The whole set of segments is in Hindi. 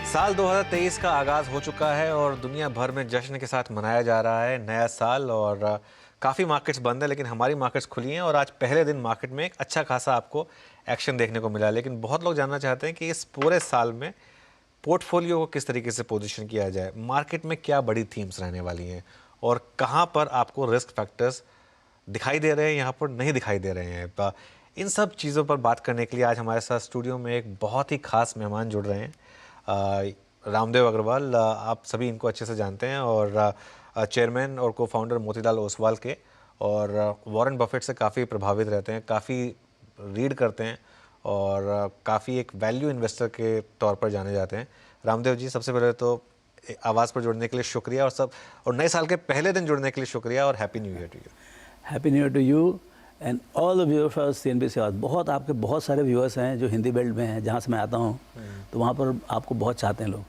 साल 2023 का आगाज़ हो चुका है और दुनिया भर में जश्न के साथ मनाया जा रहा है नया साल। और काफ़ी मार्केट्स बंद है लेकिन हमारी मार्केट्स खुली हैं और आज पहले दिन मार्केट में एक अच्छा खासा आपको एक्शन देखने को मिला। लेकिन बहुत लोग जानना चाहते हैं कि इस पूरे साल में पोर्टफोलियो को किस तरीके से पोजीशन किया जाए, मार्केट में क्या बड़ी थीम्स रहने वाली हैं और कहाँ पर आपको रिस्क फैक्टर्स दिखाई दे रहे हैं, यहाँ पर नहीं दिखाई दे रहे हैं। इन सब चीज़ों पर बात करने के लिए आज हमारे साथ स्टूडियो में एक बहुत ही खास मेहमान जुड़ रहे हैं। रामदेव अग्रवाल, आप सभी इनको अच्छे से जानते हैं और चेयरमैन और को फाउंडर मोतीलाल ओसवाल के, और वॉरेन बफेट से काफ़ी प्रभावित रहते हैं, काफ़ी रीड करते हैं और काफ़ी एक वैल्यू इन्वेस्टर के तौर पर जाने जाते हैं। रामदेव जी, सबसे पहले तो आवाज़ पर जुड़ने के लिए शुक्रिया और नए साल के पहले दिन जुड़ने के लिए शुक्रिया और happy new year to you. Happy new year to you and all the viewers of CNBC Awaaz. बहुत आपके बहुत सारे व्यूअर्स हैं जो हिंदी बेल्ट में हैं, जहाँ से मैं आता हूँ, तो वहाँ पर आपको बहुत चाहते हैं लोग।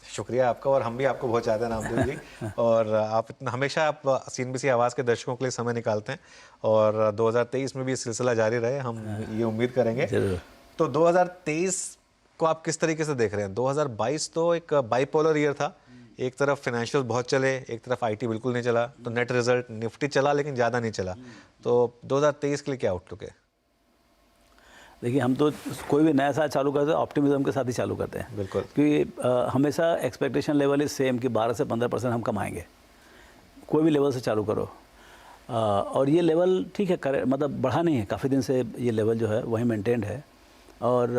शुक्रिया आपका, और हम भी आपको बहुत चाहते हैं रामदेव जी। और आप हमेशा आप CNBC आवाज़ के दर्शकों के लिए समय निकालते हैं और 2023 में भी सिलसिला जारी रहे, हम ये उम्मीद करेंगे। तो 2023 को आप किस तरीके से देख रहे हैं? 2022 तो एक बाइपोलर ईयर था, एक तरफ फाइनेंशियल बहुत चले, एक तरफ IT बिल्कुल नहीं चला, तो नेट रिजल्ट निफ्टी चला लेकिन ज़्यादा नहीं चला। तो 2023 के लिए क्या आउटलुक है? देखिए, हम तो कोई भी नया साल चालू करते हैं ऑप्टिमिज्म के साथ ही चालू करते हैं, बिल्कुल, क्योंकि हमेशा एक्सपेक्टेशन लेवल इज सेम कि 12 से 15% हम कमाएंगे, कोई भी लेवल से चालू करो। और ये लेवल ठीक है, मतलब बढ़ा नहीं है, काफ़ी दिन से ये लेवल जो है वही मेंटेन्ड है। और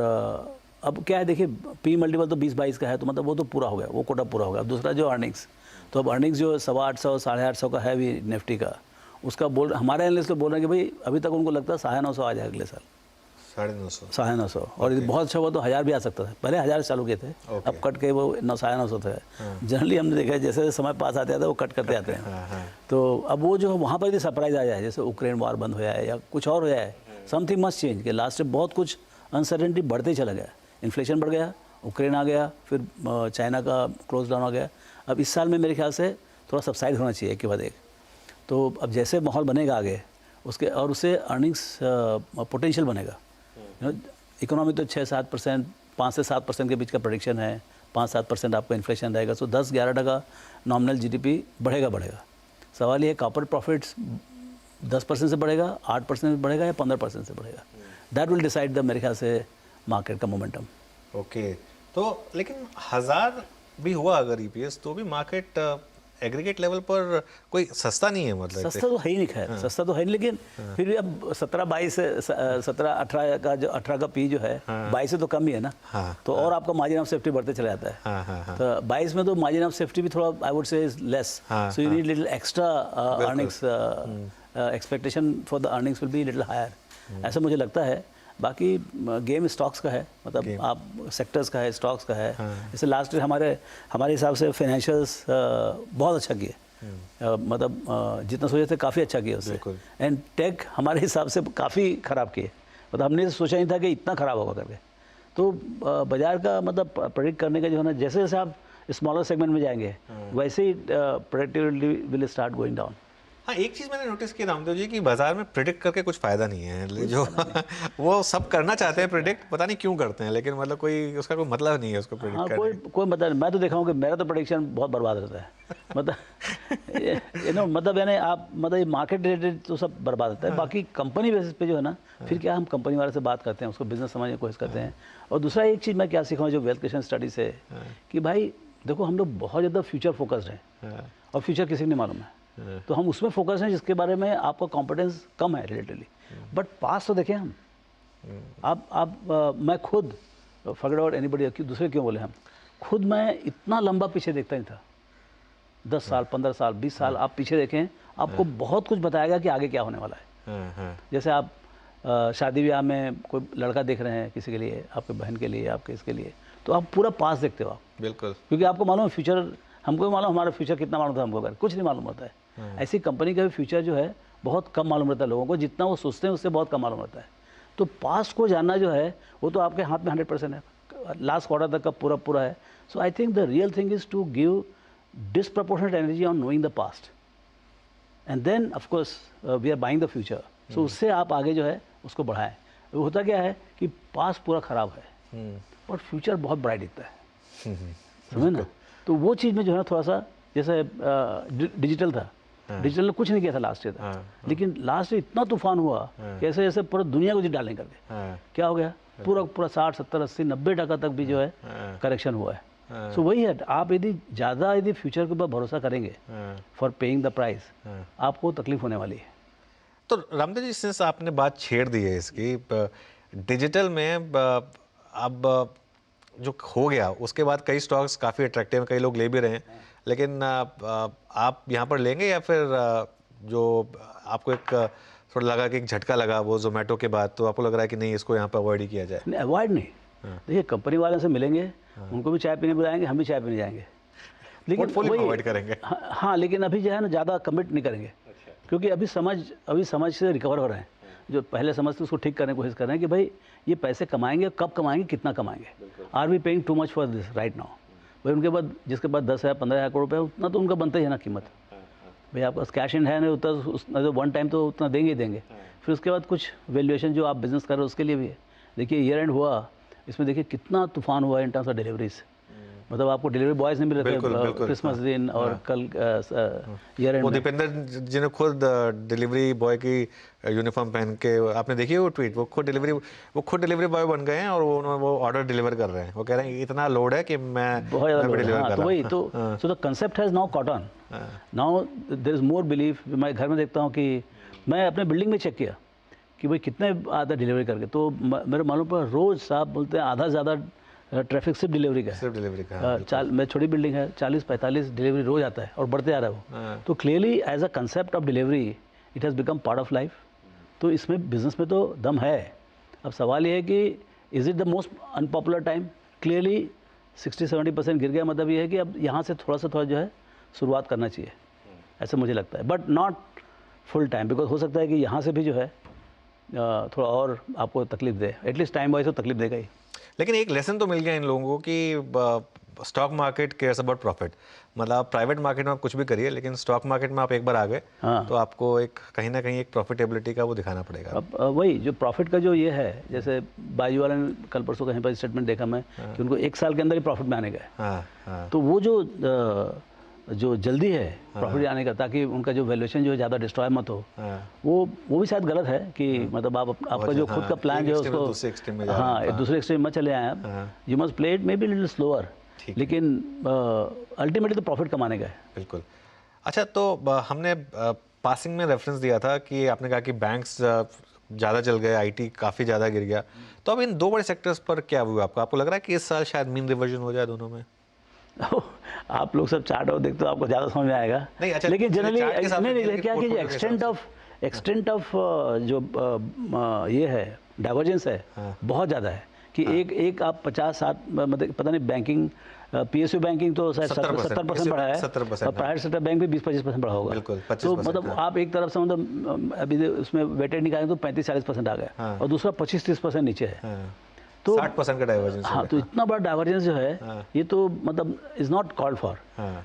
अब क्या है, देखिए P मल्टीपल तो 20-22 का है, तो मतलब वो तो पूरा हो गया, वो कोटा पूरा हो गया। दूसरा जो अर्निंग्स, तो अब अर्निंग्स जो 850 850 का है भी निफ्टी का, उसका हमारे एनालिस्ट तो बोल रहे हैं कि भाई अभी तक उनको लगता है 950 आ जाए अगले साल, 950। और यदि बहुत अच्छा हुआ तो 1000 भी आ सकता था। पहले 1000 चालू किए थे, अब कट के वो 950 थे। जनरली हमने देखा है जैसे जैसे समय पास आते आते वो कट करते आते हैं। तो अब वो जो वहाँ पर यदि सरप्राइज आ जाए, जैसे यूक्रेन वार बंद हो जाए या कुछ और हो जाए, समथिंग मस्ट चेंज, कि लास्ट में बहुत कुछ अनसर्टेनिटी बढ़ते ही चला गया। इन्फ्लेशन बढ़ गया, यूक्रेन आ गया, फिर चाइना का क्लोज डाउन आ गया। अब इस साल में मेरे ख्याल से थोड़ा सबसाइड होना चाहिए एक के बाद एक। तो अब जैसे माहौल बनेगा आगे उसके, और उससे अर्निंग्स पोटेंशियल बनेगा। इकोनॉमी तो 6-7%, 5 से 7% के बीच का प्रेडिक्शन है। 5-7% आपका इन्फ्लेशन रहेगा, सो 10-11% नॉमिनल GDP बढ़ेगा। सवाल ये है, कॉर्पोरेट प्रॉफिट्स 10% से बढ़ेगा, 8% से बढ़ेगा या 15% से बढ़ेगा। दैट विल डिसाइड द, मेरे ख्याल से, मार्केट का मोमेंटम। ओके, तो लेकिन 1000 भी हुआ अगर EPS, तो भी मार्केट एग्रीगेट लेवल पर कोई सस्ता नहीं है, मतलब सस्ता तो है ही नहीं, खैर सस्ता तो है नहीं, लेकिन फिर भी अब 17-22 17-18 का जो 18 का P जो है 22 से तो कम ही है ना। तो और आपका मार्जिन ऑफ सेफ्टी बढ़ते चला जाता है। तो 22 में तो मार्जिन ऑफ सेफ्टी भी थोड़ा, I would say, is less, so you need little extra earnings, expectation for the earnings will be little higher, ऐसा मुझे लगता है। बाकी गेम स्टॉक्स का है, मतलब आप सेक्टर्स का है, स्टॉक्स का है। जैसे लास्ट ईयर हमारे हिसाब से फाइनेंशियल्स बहुत अच्छा किए, मतलब जितना सोचे थे काफ़ी अच्छा किया उससे। एंड टेक हमारे हिसाब से काफ़ी ख़राब किए, मतलब हमने सोचा नहीं था कि इतना ख़राब होगा करके। तो बाज़ार का मतलब प्रेडिक्ट करने का जो है ना, जैसे जैसे आप स्मॉलर सेगमेंट में जाएंगे वैसे ही प्रेडिक्टिविटी विल स्टार्ट गोइंग डाउन। हाँ, एक चीज़ मैंने नोटिस की रामदेव जी, कि बाजार में प्रिडिक्ट करके कुछ फ़ायदा नहीं है। जो वो सब करना चाहते हैं प्रिडिक्ट, पता नहीं क्यों करते हैं, लेकिन मतलब कोई उसका कोई मतलब नहीं है उसको प्रिडिक्ट हाँ, करने। कोई मतलब नहीं। मैं तो देखा हूँ कि मेरा तो प्रेडिक्शन बहुत बर्बाद रहता है। मतलब मतलब यानी आप, मतलब ये मार्केट रिलेटेड तो सब बर्बाद रहता है। बाकी कंपनी बेसिस पे जो है ना, फिर क्या, हम कंपनी वाले से बात करते हैं, उसको बिजनेस समझने की कोशिश करते हैं। और दूसरा एक चीज़ मैं क्या सीखा हूँ जो वेल्थ क्रिएशन स्टडी से, कि भाई देखो, हम लोग बहुत ज़्यादा फ्यूचर फोकस्ड हैं और फ्यूचर किसी को नहीं मालूम है, तो हम उसमें फोकस हैं जिसके बारे में आपका कॉम्पिटेंस कम है रिलेटिवली। बट पास तो देखें हम, मैं खुद, फॉरगेट अबाउट एनीबॉडी, दूसरे क्यों बोले, हम खुद, मैं इतना लंबा पीछे देखता नहीं था। 10 साल, 15 साल, 20 साल आप पीछे देखें, आपको बहुत कुछ बताएगा कि आगे क्या होने वाला है। जैसे आप शादी ब्याह में कोई लड़का देख रहे हैं किसी के लिए, आपके बहन के लिए, आपके इसके लिए, तो आप पूरा पास देखते हो आप, बिल्कुल, क्योंकि आपको मालूम है फ्यूचर, हमको मालूम हमारा फ्यूचर कितना मालूम था, हमको अगर कुछ नहीं मालूम होता है। ऐसी कंपनी का भी फ्यूचर जो है बहुत कम मालूम रहता है लोगों को, जितना वो सोचते हैं उससे बहुत कम मालूम रहता है। तो पास्ट को जानना जो है वो तो आपके हाथ में 100% है, लास्ट क्वार्टर तक का पूरा है। So I think the real thing is to give disproportionate energy on knowing the past, and then of course we are buying the future. So उससे आप आगे जो है उसको बढ़ाएं। वो होता क्या है कि पास्ट पूरा ख़राब है, और फ्यूचर बहुत ब्राइट दिखता है। समझे ना। तो वो चीज़ में जो है थोड़ा सा जैसे डिजिटल था, डिजिटल ने कुछ नहीं किया था लास्ट ईयर तक, लेकिन लास्ट ईयर इतना तूफान हुआ कि ऐसे ऐसे पूरा दुनिया को जीत डालने कर दिया। क्या हो गया, पूरा 60 70 80 90% तक भी जो है करेक्शन हुआ है। सो वही है, आप यदि फ्यूचर के ऊपर भरोसा करेंगे फॉर पेइंग द प्राइस, आपको तकलीफ होने वाली है। तो रामदेव जी, सिंस आपने बात छेड़ दी है इसकी, डिजिटल में अब जो हो गया उसके बाद कई स्टॉक्स काफ़ी अट्रैक्टिव हैं, कई लोग ले भी रहे हैं, लेकिन आप यहाँ पर लेंगे या फिर जो आपको एक थोड़ा लगा कि एक झटका लगा वो जोमेटो के बाद, तो आपको लग रहा है कि नहीं इसको यहाँ पर अवॉइड ही किया जाए? नहीं, अवॉइड नहीं। देखिए कंपनी वाले से मिलेंगे, उनको भी चाय पीने बुलाएंगे, हम भी चाय पीने जाएंगे, लेकिन अवॉइड करेंगे। हाँ, लेकिन अभी जो है ना ज़्यादा कमिट नहीं करेंगे, क्योंकि अभी समझ से रिकवर हो रहे हैं। जो पहले समझ थे उसको ठीक करने की कोशिश कर रहे हैं कि भाई ये पैसे कमाएंगे, कब कमाएंगे, कितना कमाएंगे, are we paying too much for this right now. भाई उनके बाद जिसके पास 10,000 15,000 करोड़ रुपये, उतना तो उनका बनता ही है ना कीमत। भाई आपका कैश इन है नहीं उतना, तो वन टाइम तो उतना देंगे ही देंगे, फिर उसके बाद कुछ वैल्यूएशन जो आप बिजनेस कर रहे हो उसके लिए भी है। देखिए ईयर एंड हुआ, इसमें देखिए कितना तूफान हुआ इन टर्म्स ऑफ डिलीवरीज, मतलब आपको डिलीवरी बॉयज नहीं मिल रहे थे क्रिसमस दिन और कल ईयर एंड। वो दीपेंद्र जी ने खुद डिलीवरी बॉय की यूनिफॉर्म पहन के, आपने देखी वो ट्वीट, वो खुद डिलीवरी बॉय बन गए हैं और वो ऑर्डर डिलीवर कर रहे हैं। वो कह रहे हैं इतना लोड है कि मैं बहुत ज़्यादा डिलीवर कर रहा हूं। वही तो, so the concept has now caught on, now there is more belief. मैं घर में देखता हूँ कि मैं अपने बिल्डिंग में चेक किया कि भाई कितने आता डिलीवरी करके, तो मेरे मालूम पर रोज़ साहब बोलते हैं आधा ज़्यादा ट्रैफिक सिर्फ डिलीवरी का है। मैं छोटी बिल्डिंग है, 40-45 डिलीवरी रोज आता है और बढ़ते आ रहा है वो। तो clearly as a concept of delivery it has become part of life. तो इसमें बिजनेस में तो दम है। अब सवाल ये है कि is it the most unpopular time? Clearly 60-70% गिर गया, मतलब ये है कि अब यहाँ से थोड़ा जो है शुरुआत करना चाहिए, ऐसा मुझे लगता है, but not full time, because हो सकता है कि यहाँ से भी जो है थोड़ा और आपको तकलीफ दे, एटलीस्ट टाइम वाइज तो तकलीफ देगा ही। लेकिन एक लेसन तो मिल गया इन लोगों को कि stock market cares about profit. मतलब आप प्राइवेट मार्केट में आप कुछ भी करिए, लेकिन स्टॉक मार्केट में आप एक बार आ गए तो आपको एक कहीं ना कहीं एक प्रॉफिटेबिलिटी का वो दिखाना पड़ेगा। अब वही जो प्रॉफिट का जो ये है, जैसे बाजू वाले ने कल परसों कहीं पर स्टेटमेंट देखा मैं कि उनको 1 साल के अंदर ही प्रॉफिट में आने का। तो वो जो जल्दी है प्रॉफिट आने का, ताकि उनका जो वैल्यूएशन जो है ज़्यादा डिस्ट्रॉय मत हो, वो भी शायद गलत है कि मतलब आपका जो खुद का प्लान जो है उसको दूसरे एक्सट्रीम में चले आए आप। You must play it may be little slower, लेकिन अल्टीमेटली तो प्रॉफिट कमाने का है। बिल्कुल। अच्छा, तो हमने पासिंग में रेफरेंस दिया था कि आपने कहा कि बैंक्स ज़्यादा चल गए, आईटी काफ़ी ज़्यादा गिर गया, तो अब इन दो बड़े सेक्टर्स पर क्या हुआ आपको लग रहा है कि इस साल शायद मीन रिवर्जन हो जाए दोनों में? आप लोग सब चार्ट और देखते हो, आपको ज़्यादा समझ में आएगा। नहीं, अच्छा, लेकिन जनरली नहीं क्या कि एक्सटेंट ऑफ जो ये है डाइवर्जेंस है बहुत ज़्यादा है कि एक आप 50-60 मतलब पता नहीं, बैंकिंग पीएसयू बैंकिंग तो 70% बढ़ा है और प्राइवेट सेक्टर बैंक भी 20-25% बढ़ा होगा। तो मतलब आप एक तरफ से मतलब अभी उसमें वेटेड निकालें तो 35-40% आ गया और दूसरा 25-30% नीचे है, तो 60% का डाइवर्जेंस। हाँ, तो इतना बड़ा डाइवर्जेंस जो है ये तो मतलब is not called for.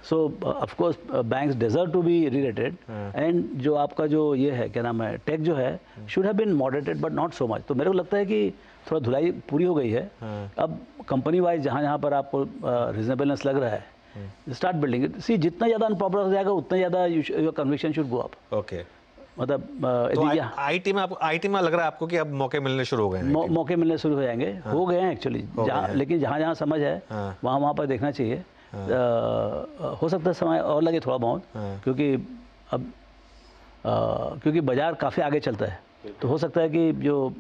So of course banks deserve to be re-rated, and जो आपका जो ये है क्या नाम है टेक जो है should have been moderated but not so much. तो मेरे को लगता है कि थोड़ा धुलाई पूरी हो गई है। अब कंपनी वाइज जहाँ पर आपको रिजनेबलनेस लग रहा है, स्टार्ट बिल्डिंग इट। सी जितना ज़्यादा अनपॉपुलर हो जाएगा उतना ज़्यादा your conviction should go up. Okay, मतलब तो आईटी में लग रहा है आपको कि अब मौके मिलने शुरू हो गए हैं? मौके मिलने शुरू हो जाएंगे, हो गए हैं एक्चुअली, लेकिन जहाँ समझ है वहाँ पर देखना चाहिए। हो सकता है समय और लगे थोड़ा बहुत, क्योंकि अब क्योंकि बाज़ार काफ़ी आगे चलता है, तो हो सकता है कि जो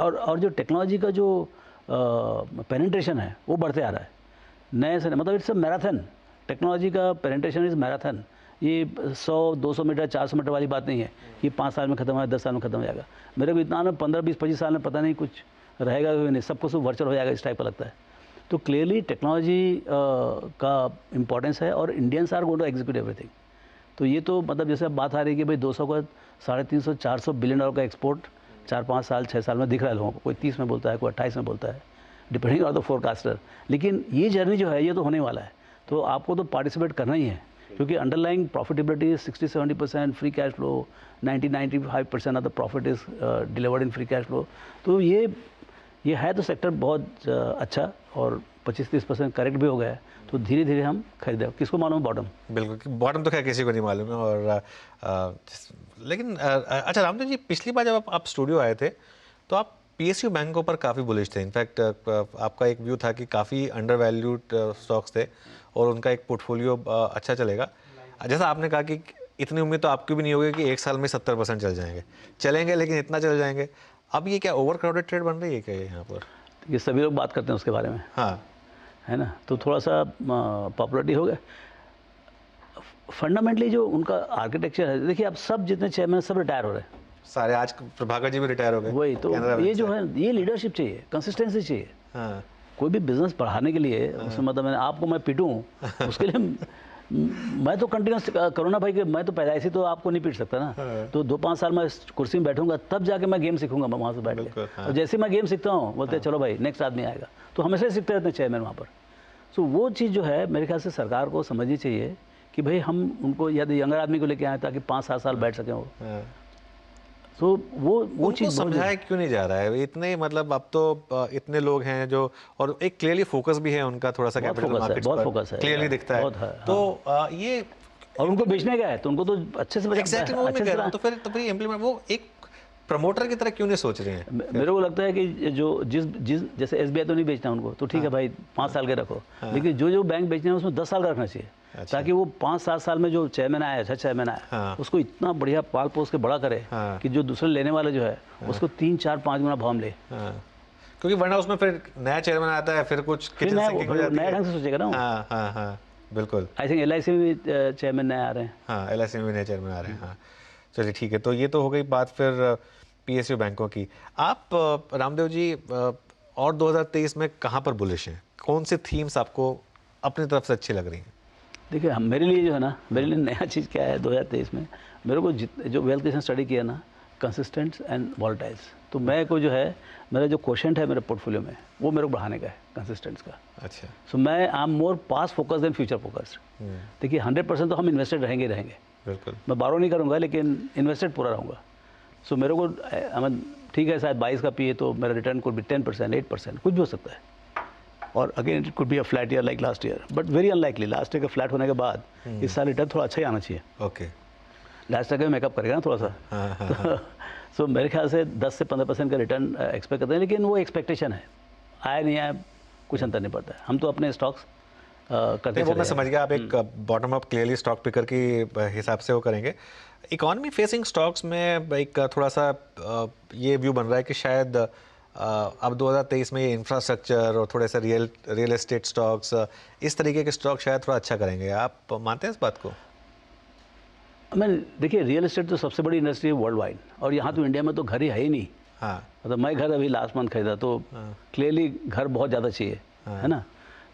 और जो टेक्नोलॉजी का जो पेनिट्रेशन है वो बढ़ते आ रहा है नए से, मतलब इट्स अ मैराथन। टेक्नोलॉजी का पेनिट्रेशन इज़ मैराथन। ये 100-200 मीटर 400 मीटर वाली बात नहीं है, ये 5 साल में ख़त्म हो 10 साल में ख़त्म हो जाएगा। मेरे को इतना ना 15-20-25 साल में पता नहीं कुछ रहेगा कि नहीं, सब कुछ वर्चुअल हो जाएगा, इस टाइप का लगता है। तो क्लियरली टेक्नोलॉजी का इम्पोर्टेंस है और Indians are going to execute everything. तो ये तो मतलब जैसे अब बात आ रही है कि भाई 200 का 350-400 बिलियन डॉलर का एक्सपोर्ट 4-5 साल 6 साल में दिख रहा है लोगों को, कोई 30 में बोलता है, कोई 28 में बोलता है, डिपेंडिंग ऑन द फोरकास्टर। लेकिन ये जर्नी जो है ये तो होने वाला है, तो आपको तो पार्टिसिपेट करना ही है, क्योंकि underlying profitability 60-70%, free cash flow 90-95% of the profit is delivered in free cash flow. तो ये ये है तो सेक्टर बहुत अच्छा और 25-30% करेक्ट भी हो गया है, तो धीरे धीरे हम खरीदें। किसको मालूम बॉटम? बिल्कुल, बॉटम तो खैर किसी को नहीं मालूम है। और लेकिन अच्छा रामदेव जी, पिछली बार जब आप स्टूडियो आए थे तो आप पीएसयू बैंकों पर काफ़ी बुलिश थे। इनफैक्ट आपका एक व्यू था कि काफ़ी अंडर वैल्यूड स्टॉक्स थे और उनका एक पोर्टफोलियो अच्छा चलेगा। जैसा आपने कहा कि इतनी उम्मीद तो आपकी भी नहीं होगी कि एक साल में 70% चल जाएंगे, चलेंगे लेकिन इतना चल जाएंगे। अब ये क्या ओवर क्राउडेड ट्रेड बन रही है क्या यहाँ पर? ये सभी लोग बात करते हैं उसके बारे में, हाँ, है ना, तो थोड़ा सा पॉपुलरिटी हो गया। फंडामेंटली जो उनका आर्किटेक्चर है, देखिए अब सब जितने चेयरमैन सब रिटायर हो रहे हैं, सारे आज प्रभाकर जी भी रिटायर हो गए। वही तो कैनरा बैंक ये जो से। है ये लीडरशिप चाहिए, कंसिस्टेंसी चाहिए। हाँ, कोई भी बिजनेस बढ़ाने के लिए उसमें मतलब मैंने आपको मैं पीटूं उसके लिए मैं तो कंटिन्यूस करूँ ना भाई, कि मैं तो पैदाइशी तो आपको नहीं पीट सकता ना। तो 2-5 साल मैं इस कुर्सी में बैठूंगा तब जाके मैं गेम सीखूंगा वहाँ से बैठ बिल्कुल, के। हाँ। और जैसे मैं गेम सीखता हूँ बोलते हैं चलो भाई नेक्स्ट आदमी आएगा, तो हमेशा ही सीखते रहते हैं चेयरमैन वहाँ पर। सो वो चीज़ जो है मेरे ख्याल से सरकार को समझनी चाहिए कि भाई हम उनको या तो यंगर आदमी को लेके आए ताकि 5-7 साल बैठ सकें वो। हाँ। तो वो उनको चीज़ बहुत समझाया क्यों नहीं जा रहा है? इतने मतलब अब तो इतने लोग हैं जो, और एक क्लियरली फोकस भी है उनका थोड़ा सा बहुत कैपिटल फोकस है, मार्केट्स बहुत पर, फोकस है, क्लियरली दिखता है। बहुत है, तो ये और उनको बेचने का है तो उनको तो अच्छे से एग्जैक्टली वो मैं कह रहा हूँ। तो फिर इम्प्लीमेंट वो एक प्रमोटर की तरह क्यों नहीं सोच रहे हैं? मेरे को लगता है कि जो जिस जिस जैसे एसबीआई तो नहीं बेचना उनको, तो ठीक है भाई 5 साल के रखो, लेकिन जो जो बैंक बेचना है उसमें 10 साल का रखना चाहिए। अच्छा। ताकि वो 5-7 साल में जो चेयरमैन आया, अच्छा चेयरमैन आया, हाँ। उसको इतना बढ़िया पाल पोस के बड़ा करे हाँ। कि जो दूसरे लेने वाले जो है उसको 3-4-5 गुना भाव ले। हाँ, क्योंकि वरना उसमें फिर नया चेयरमैन आता है, फिर कुछ फिर किचन नया सिंकिंग हो जाती नया है। ढंग से सोचेगा ना वो। हाँ हाँ हाँ, बिल्कुल। आई थिंक LIC में भी चेयरमैन नए आ रहे हैं। हाँ, LIC में भी नए चेयरमैन आ रहे हैं। हाँ, चलिए ठीक है। तो ये तो हो गई बात फिर पीएसयू बैंकों की। आप रामदेव जी और 2023 में कहाँ पर बुलिश हैं? कौन से थीम्स आपको अपनी तरफ से अच्छी लग रही हैं? देखिए हम मेरे लिए जो है ना, मेरे लिए नया चीज़ क्या है 2023 में, मेरे को जो वेल्थ क्रिएशन स्टडी किया ना, कंसिस्टेंट एंड वॉलेटाइल्स, तो मैं को जो है मेरा जो क्वोशेंट है मेरे पोर्टफोलियो में वो मेरे को बढ़ाने का है कंसिस्टेंस का। अच्छा। सो मैं I am more past focus than future focused. देखिए 100% तो हम इन्वेस्टेड रहेंगे ही रहेंगे, बिल्कुल। मैं बारो नहीं करूँगा लेकिन इन्वेस्टेड पूरा रहूँगा। सो मेरे को ठीक है शायद 22 का पिए तो मेरा रिटर्न कुड बी 10%, 8%, कुछ भी हो सकता है। और again it could be a flat year like last year, but very unlikely. Last year का फ्लैट होने के बाद इस साल रिटर्न थोड़ा अच्छा ही आना चाहिए। ओके। लास्ट ईयर का मेकअप करेगा ना थोड़ा सा। हाँ हाँ। सो मेरे ख्याल से 10 से 15% का रिटर्न एक्सपेक्ट करते हैं, लेकिन वो एक्सपेक्टेशन है, आया नहीं आया कुछ अंतर नहीं पड़ता है। हम तो अपने स्टॉक्स करते नहीं, वो चले मैं जाएंगे। समझ गया। आप एक bottom up clearly stock picker की हिसाब से वो करेंगे। इकोनॉमी फेसिंग स्टॉक्स में एक थोड़ा सा ये व्यू बन रहा है कि शायद अब 2023 में ये इंफ्रास्ट्रक्चर और थोड़े से रियल एस्टेट स्टॉक्स, इस तरीके के स्टॉक शायद थोड़ा अच्छा करेंगे। आप मानते हैं इस बात को? मैं देखिए रियल एस्टेट तो सबसे बड़ी इंडस्ट्री है वर्ल्ड वाइड, और यहाँ तो इंडिया में तो घर ही है ही नहीं। हाँ मतलब मैं घर अभी लास्ट मंथ खरीदा तो क्लियरली घर बहुत ज़्यादा चाहिए, है ना,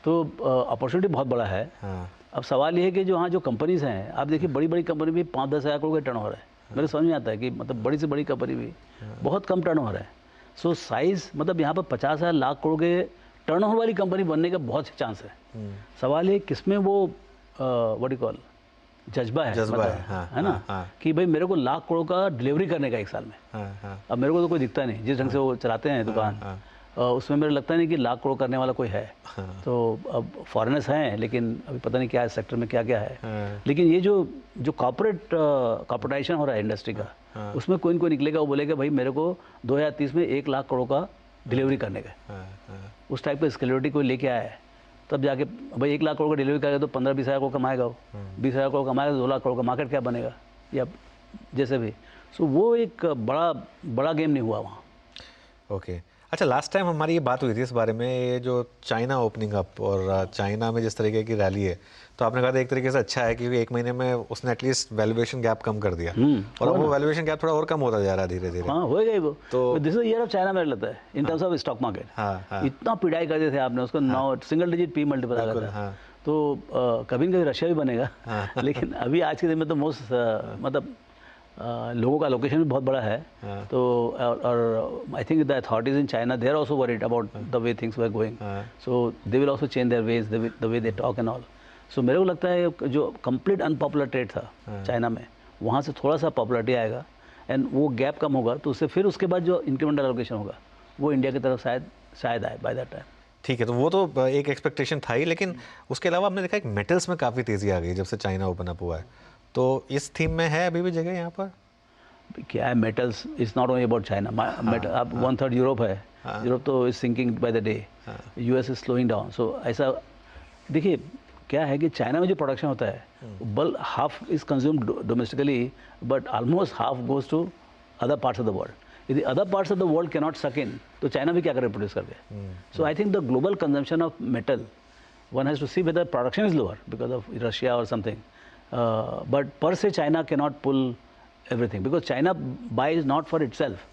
तो अपॉर्चुनिटी बहुत बड़ा है। हाँ अब सवाल ये है कि जो हाँ जो कंपनीज हैं, आप देखिए बड़ी बड़ी कंपनी भी 5-10 हज़ार करोड़ का टर्न हो रहा है। मेरे समझ में आता है कि मतलब बड़ी से बड़ी कंपनी भी बहुत कम टर्न हो रहा है। सो साइज़ मतलब यहाँ पर 50,000 लाख करोड़ के टर्न वाली कंपनी बनने का बहुत चांस है। सवाल है किसमें वो व्हाट यू कॉल जज्बा है, जज्बा मतलब, है, हाँ, है ना, हाँ, हाँ। कि भाई मेरे को लाख करोड़ का डिलीवरी करने का एक साल में। हाँ हाँ अब मेरे को तो कोई दिखता नहीं जिस ढंग से वो चलाते हैं दुकान, उसमें मेरे लगता नहीं कि लाख करोड़ करने वाला कोई है। तो अब फॉरेनर्स हैं लेकिन अभी पता नहीं क्या है सेक्टर में क्या क्या है। लेकिन ये जो कॉर्पोरेटाइजेशन हो रहा है इंडस्ट्री का, उसमें कोई न कोई निकलेगा, वो बोलेगा भाई मेरे को 2030 में 1 लाख करोड़ का डिलीवरी करने का है। उस टाइप का स्केलेबिलिटी कोई लेके आया है, तब जाके भाई 1 लाख करोड़ का डिलीवरी करेगा तो 15-20 हज़ार करोड़ कमाएगा वो। 20 हज़ार करोड़ कमाएगा तो 2 लाख करोड़ का मार्केट क्या बनेगा, या जैसे भी। सो वो एक बड़ा गेम नहीं हुआ वहाँ। ओके। अच्छा, लास्ट टाइम हमारी ये बात हुई थी इस बारे में, ये जो चाइना ओपनिंग अप और चाइना में जिस तरीके की रैली है, तो आपने कहा था एक तरीके से अच्छा है क्योंकि 1 महीने में उसने एटलीस्ट वैल्यूएशन गैप कम कर दिया, और अब वो वैल्यूएशन गैप थोड़ा और कम होता जा रहा है धीरे धीरे। हाँ होएगा ही वो। तो this is year of China मेरे लगता है in terms of stock market. हाँ इतना पिटाई करते थे आपने उसको, 9 सिंगल डिजिट पी मल्टीपल आ गया था। हाँ। तो कभी न कभी रशिया भी बनेगा। लेकिन अभी आज के दिन में तो मोस्ट मतलब लोगों का लोकेशन भी बहुत बड़ा है। तो और I think the authorities in China they are also worried about the way things were going, so they will also change their ways, the way they talk and all. So मेरे को लगता है जो कंप्लीट अनपॉपुलर ट्रेड था चाइना में, वहाँ से थोड़ा सा पॉपुलरिटी आएगा एंड वो गैप कम होगा, तो उससे फिर उसके बाद जो इंक्रीमेंटल एलोकेशन होगा वो इंडिया की तरफ शायद आए बाय दैट टाइम। ठीक है, तो वो तो एक एक्सपेक्टेशन था ही, लेकिन उसके अलावा हमने देखा कि मेटल्स में काफ़ी तेज़ी आ गई जब से चाइना ओपन अप हुआ है, तो इस थीम में है अभी भी जगह यहाँ पर? क्या है, metals is not only about China. Metal अब 1/3 यूरोप है, यूरोप तो is sinking by the day, US is slowing down. So ऐसा देखिए क्या है कि चाइना में जो प्रोडक्शन होता है बल half is consumed domestically, but almost half goes to other parts of the world. यदि other parts of the world can not suck in, तो चाइना भी क्या करे प्रोड्यूस करके। So I think the global consumption of metal, one has to see whether production is lower because of Russia or something, but per se China cannot pull everything, because China buys not for itself,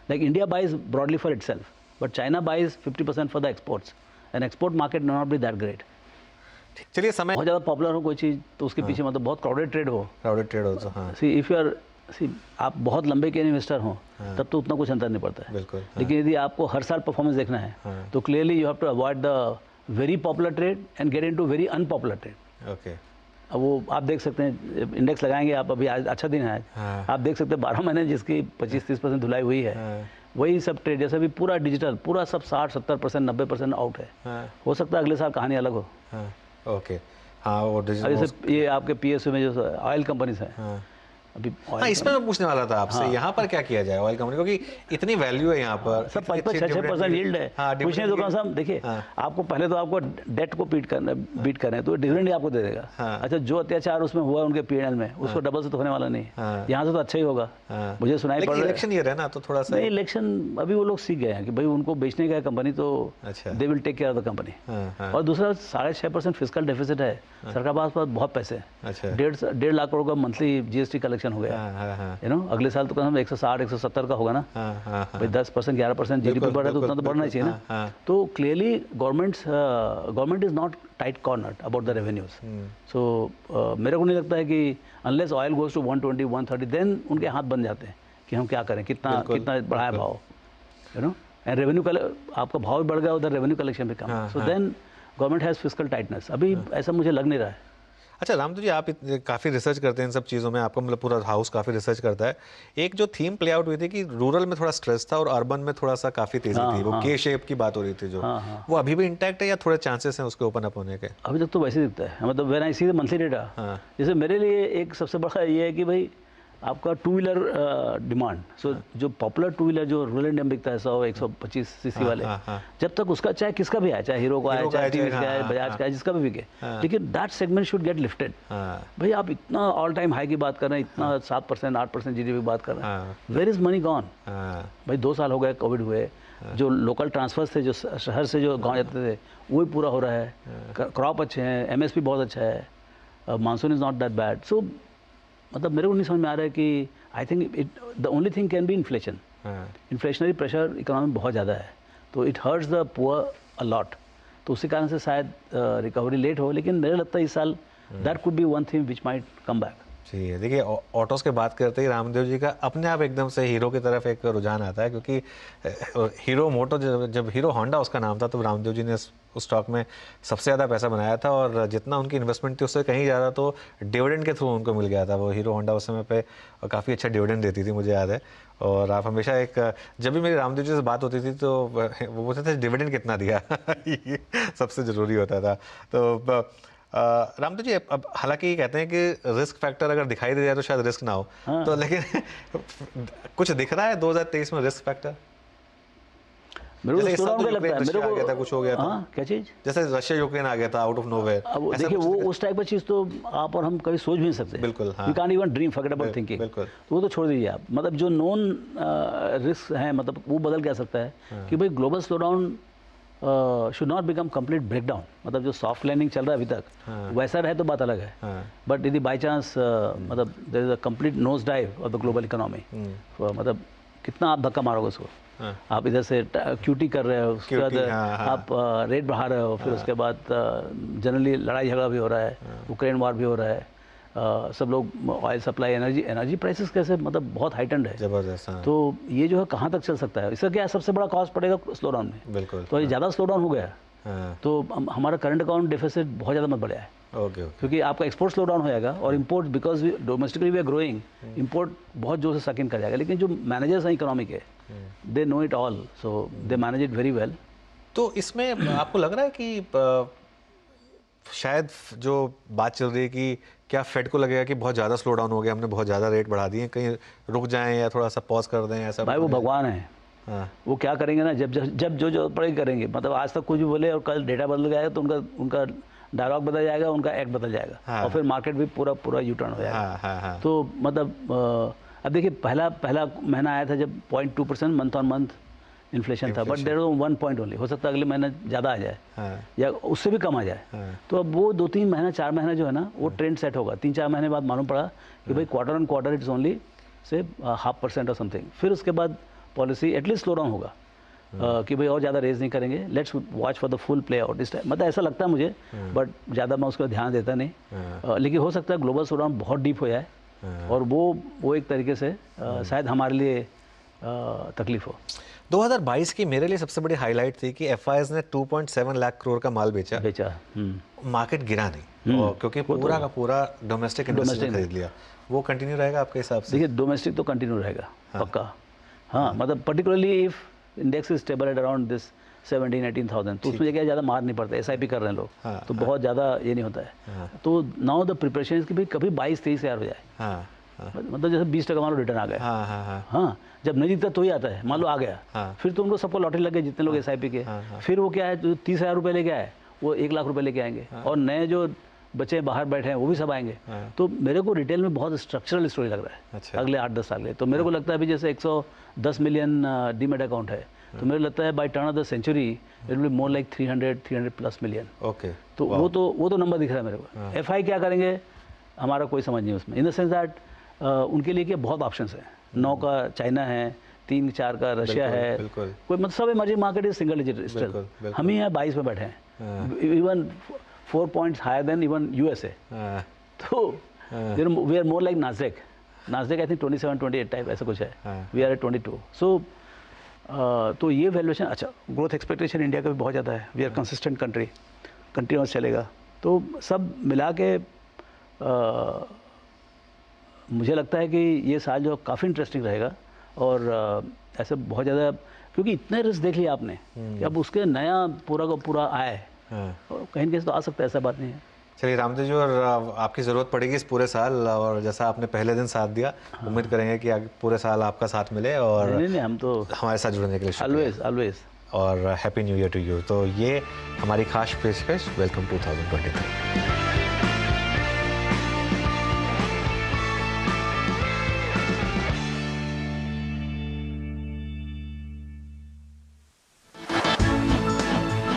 like India buys broadly for itself, but China buys 50% for the exports, and export market may not be that great. चलिए, समय बहुत ज़्यादा पॉपुलर हो कोई चीज़ तो उसके पीछे मतलब बहुत क्राउडेड ट्रेड हो, क्राउडेड ट्रेड हो, हाँ सी इफ़ यू आर आप बहुत लंबे के इन्वेस्टर हो तब तो उतना कुछ अंतर नहीं पड़ता है, बिल्कुल। लेकिन यदि आपको हर साल परफॉर्मेंस देखना है तो clearly you have to avoid the very popular trade and get into very unpopular trade. Okay, अब वो आप देख सकते हैं, इंडेक्स लगाएंगे आप, अभी आज अच्छा दिन है आज, आप देख सकते हैं 12 महीने जिसकी 25-30% धुलाई हुई है, वही सब ट्रेड जैसे भी पूरा डिजिटल पूरा सब 60-70% 90% आउट है। हो सकता है अगले साल कहानी अलग हो। ओके, हाँ वो डिजिटल, जैसे ये आपके पीएसयू में जो ऑयल कंपनीज है अभी, हाँ इसमें मैं पूछने वाला था आपसे, यहाँ पर क्या किया जाए ऑयल कंपनी, क्योंकि इतनी वैल्यू है यहाँ पर, सब 5-6% यील्ड है। कुछ नहीं तो कम से कम देखिए, आपको पहले तो आपको डेट को बीट करना है तो डिविडेंड ही आपको दे देगा। अच्छा, जो अत्याचार उसमें हुआ उनके पीएनएल में, उसको डबल से तो होने वाला नहीं, यहाँ से तो अच्छा ही होगा। मुझे सुनाई पड़ रहा है इलेक्शन ईयर है ना, तो थोड़ा सा इलेक्शन अभी वो लोग सीख गए हैं कि भाई उनको बेचने का है कंपनी, तो they will take care of the company. और दूसरा 6.5% फिस्कल डेफिसिट है, सरकार के पास बहुत पैसे हैं, 1.5 लाख करोड़ का मंथली जीएसटी कलेक्शन हो गया, यू नो अगले साल तो कम 160-170 का होगा ना, भाई 10% 11% जीडीपी बढ़ रहा है तो उतना तो बढ़ना चाहिए ना। तो clearly government is not tight cornered about the revenues. So मेरे को नहीं लगता है कि unless oil goes to 120-130 then उनके हाथ बन जाते हैं कि हम क्या करें, कितना बढ़ाए भाव, यू नो, एंड रेवेन्यू आपका भाव भी बढ़ गया, उधर रेवेन्यू कलेक्शन भी कम, so then government has fiscal tightness. अभी ऐसा मुझे लग नहीं रहा है। अच्छा रामदेव जी, आप काफ़ी रिसर्च करते हैं इन सब चीज़ों में, आपका मतलब पूरा हाउस काफ़ी रिसर्च करता है। एक जो थीम प्ले आउट हुई थी कि रूरल में थोड़ा स्ट्रेस था और अर्बन में थोड़ा सा काफ़ी तेज़ी थी, वो के शेप की बात हो रही थी जो, वो अभी भी इंटैक्ट है या थोड़े चांसेस हैं उसके ओपन अप होने के? अभी तक तो वैसे ही दिखता है, मतलब when I see the monthly data, जैसे मेरे लिए एक सबसे बड़ा ये है कि भाई आपका टू व्हीलर डिमांड, सो जो पॉपुलर टू व्हीलर जो रूरल इंडिया में बिकता है 100-125 सीसी वाले, जब तक उसका चाहे किसका भी आए, चाहे हीरो का आए, चाहे टीवीएस का आए, बजाज का आए, जिसका भी बिके, लेकिन that segment should get lifted. भाई आप इतना ऑल टाइम हाई की बात कर रहे हैं, इतना 7% 8% जीडीपी की बात कर रहे हैं, वेयर इज मनी गॉन? भाई 2 साल हो गए कोविड हुए, जो लोकल ट्रांसफर्स थे जो शहर से जो गाँव जाते थे वो ही पूरा हो रहा है, क्रॉप अच्छे हैं, एमएसपी बहुत अच्छा है, monsoon is not that bad. So मतलब मेरे को नहीं समझ में आ रहा है कि आई think the only thing can be inflation. Inflationary pressure economy में बहुत ज़्यादा है, तो it hurts the poor a lot, तो उसी कारण से शायद रिकवरी लेट हो, लेकिन मेरे लगता है इस साल that could be one thing which might come back. जी देखिए, ऑटोज़ की बात करते ही रामदेव जी का अपने आप एकदम से हीरो की तरफ एक रुझान आता है, क्योंकि हीरो मोटो जब हीरो होंडा उसका नाम था, तो रामदेव जी ने उस स्टॉक में सबसे ज़्यादा पैसा बनाया था, और जितना उनकी इन्वेस्टमेंट थी उससे कहीं ज़्यादा तो डिविडेंड के थ्रू उनको मिल गया था। वो हीरो होंडा उस समय पे काफ़ी अच्छा डिविडेंड देती थी, मुझे याद है। और आप हमेशा जब भी मेरी रामदेव जी से बात होती थी तो वो बोलते थे डिविडेंड कितना दिया ये सबसे ज़रूरी होता था। तो रामदेव जी, अब हालांकि ये कहते हैं कि रिस्क फैक्टर अगर दिखाई दे जाए तो शायद रिस्क ना हो, तो लेकिन कुछ दिख रहा है 2023 में रिस्क फैक्टर? मेरे को स्लो डाउन लगता है, मेरे को आ गया था, कुछ हो गया था, क्या चीज़, जैसे रशिया यूक्रेन आ गया था आउट ऑफ नोवेयर। अब देखिए वो उस टाइप की चीज़ तो आप और हम कभी सोच भी नहीं सकते। बिल्कुल, we can't even dream, forget about thinking. बिल्कुल, तो वो तो छोड़ दीजिए आप, मतलब जो नॉन रिस्क हैं, मतलब वो बदल क्या सकता है कि भाई global slow down should not become complete breakdown, मतलब जो सॉफ्ट लैंडिंग चल रहा है अभी तक वैसा रहे तो बात अलग है, बट यदि बाई चांस मतलब there is a complete nose dive of the global economy, मतलब कितना आप धक्का मारोगे उसको, आप इधर से क्यूटी कर रहे हो, उसके बाद आप रेट बढ़ा रहे हो, फिर उसके बाद जनरली लड़ाई झगड़ा भी हो रहा है, यूक्रेन वार भी हो रहा है, सब लोग ऑयल सप्लाई, एनर्जी प्राइसेस कैसे मतलब बहुत हाइटेंड है, जबरदस्त। तो ये जो है कहाँ तक चल सकता है, इसका क्या सबसे बड़ा कॉस्ट पड़ेगा स्लो डाउन में। बिल्कुल, तो ये ज़्यादा स्लो डाउन हो गया तो हमारा करंट अकाउंट डेफिसिट बहुत ज़्यादा मत बढ़ा है, ओके ओके क्योंकि आपका एक्सपोर्ट स्लो डाउन हो जाएगा और import because domestically we are growing, import बहुत जोर से सक इन कर जाएगा। लेकिन जो मैनेजर्स हैं इकोनॉमी के, they know it all, so they manage it very well. तो इसमें आपको लग रहा है कि शायद जो बात चल रही है कि क्या फेड को लगेगा कि बहुत ज़्यादा स्लो डाउन हो गया, हमने बहुत ज़्यादा रेट बढ़ा दिए, कहीं रुक जाएं या थोड़ा सा पॉज कर दें, ऐसा? भाई वो भगवान है, हाँ वो क्या करेंगे ना, जब जो पड़े करेंगे। मतलब आज तक कुछ भी बोले और कल डेटा बदल जाएगा तो उनका डायलॉग बदल जाएगा, उनका एक्ट बदल जाएगा। हाँ। और फिर मार्केट भी पूरा यू टर्न हो जाएगा। हाँ हाँ हाँ। तो मतलब अब देखिए पहला महीना आया था जब 0.2% मंथ ऑन मंथ इन्फ्लेशन था, but there was 1 point only. हो सकता है अगले महीने ज़्यादा आ जाए हाँ या उससे भी कम आ जाए। हाँ। तो अब वो 2-3 महीना 4 महीना जो है ना, वो ट्रेंड सेट होगा। 3-4 महीने बाद मालूम पड़ा कि भाई quarter on quarter it's only say 0.5% और समथिंग। फिर उसके बाद पॉलिसी एटलीस्ट स्लो डाउन होगा कि भाई और ज़्यादा रेज नहीं करेंगे। Let's watch for the full play out इस टाइम। मतलब ऐसा लगता है मुझे, बट ज़्यादा मैं उसको ध्यान देता नहीं। लेकिन हो सकता है ग्लोबल स्लो डाउन बहुत डीप हो जाए और वो एक तरीके से शायद हमारे लिए तकलीफ हो। 2022 की मेरे लिए सबसे बड़ी हाईलाइट थी कि एफआईएस ने 2.7 लाख करोड़ का माल बेचा। मार्केट गिरा नहीं, और क्योंकि पूरा का पूरा डोमेस्टिक इंडस्ट्री ने खरीद लिया। वो कंटिन्यू रहेगा आपके हिसाब से? देखिए डोमेस्टिक तो कंटिन्यू रहेगा पक्का। हाँ मतलब particularly if index is stable at around this 17,000-18,000, तो उसमें क्या ज़्यादा मार नहीं पड़ता। एसआईपी कर रहे हैं लोग, तो बहुत ज़्यादा ये नहीं होता है। तो नाउ द प्रिपरेशन कि भाई कभी 22-23 हज़ार हो जाए, मतलब जैसे 20% मान लो रिटर्न आ गया। हाँ जब नहीं दिखता तो ही आता है, मान लो आ गया, फिर तो उनको सबको लॉटरी लग गई जितने लोग एसआईपी के। फिर वो क्या है, जो 30,000 रुपये लेके आए वो 1 लाख रुपये लेके आएंगे, और नए जो बच्चे बाहर बैठे हैं वो भी सब आएंगे। तो मेरे को रिटेल में बहुत स्ट्रक्चरल स्टोरी लग रहा है। अच्छा। अगले 8-10 साल के। तो मेरे को लगता है अभी जैसे 110 मिलियन डीमेट अकाउंट है, तो मेरे को लगता है by turn of the century it will be more like 300+ million. Okay. तो वो तो नंबर दिख रहा है मेरे को। एफआई क्या करेंगे हमारा कोई समझ नहीं उसमें, इन द सेंस दैट उनके लिए क्या बहुत ऑप्शंस हैं। 9 का चाइना है, 3-4 का रशिया है, कोई मतलब सब emerging market is single digit still. हम ही हैं 22 में बैठे हैं, even 4 points higher than even USA. तो we are more like Nasdaq I think 27-28 type ऐसा कुछ है, वी आर एट 22। सो तो ये वैल्यूएशन अच्छा, ग्रोथ एक्सपेक्टेशन इंडिया का भी बहुत ज़्यादा है। We are consistent country, continuous चलेगा। तो सब मिला के मुझे लगता है कि ये साल जो काफ़ी इंटरेस्टिंग रहेगा। और ऐसे बहुत ज़्यादा, क्योंकि इतने रिस्क देख लिया आपने कि अब उसके नया पूरा का पूरा आए, और कहीं कहीं तो आ सकता है, ऐसा बात नहीं है। चलिए रामदेव जी, और आपकी ज़रूरत पड़ेगी इस पूरे साल, और जैसा आपने पहले दिन साथ दिया, उम्मीद करेंगे कि आगे पूरे साल आपका साथ मिले। और नहीं हम तो हमारे साथ जुड़ने के लिए ऑलवेज और happy new year to you. तो ये हमारी खास पेशकश वेलकम 2023।